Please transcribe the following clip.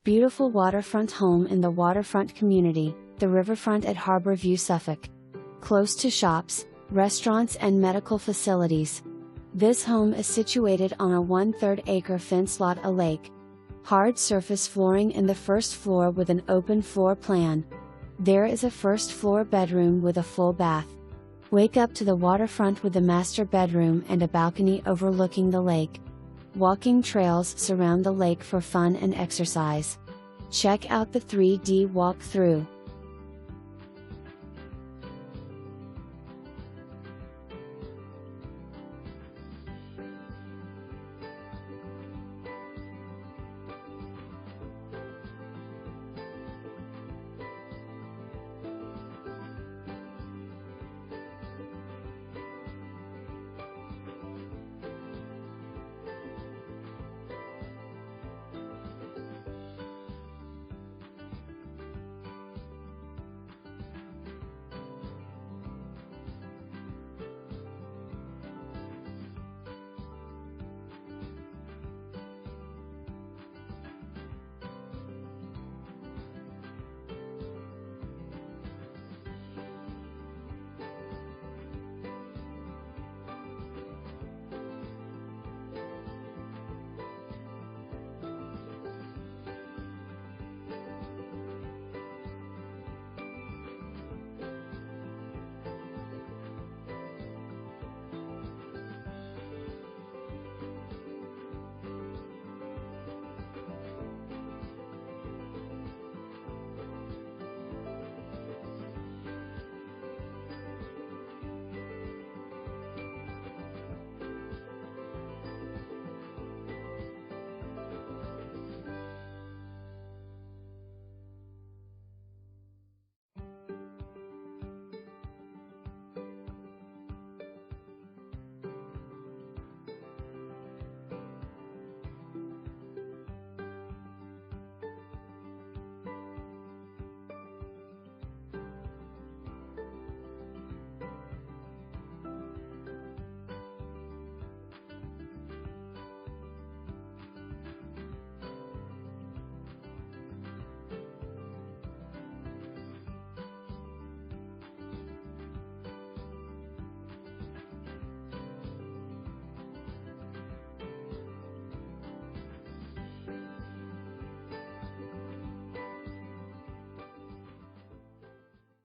Beautiful waterfront home in the waterfront community, the Riverfront at Harbour View Suffolk. Close to shops, restaurants and medical facilities. This home is situated on a 1/3 acre fenced lot, a lake. Hard surface flooring in the first floor with an open floor plan. There is a first floor bedroom with a full bath. Wake up to the waterfront with the master bedroom and a balcony overlooking the lake. Walking trails surround the lake for fun and exercise. Check out the 3D walk-through.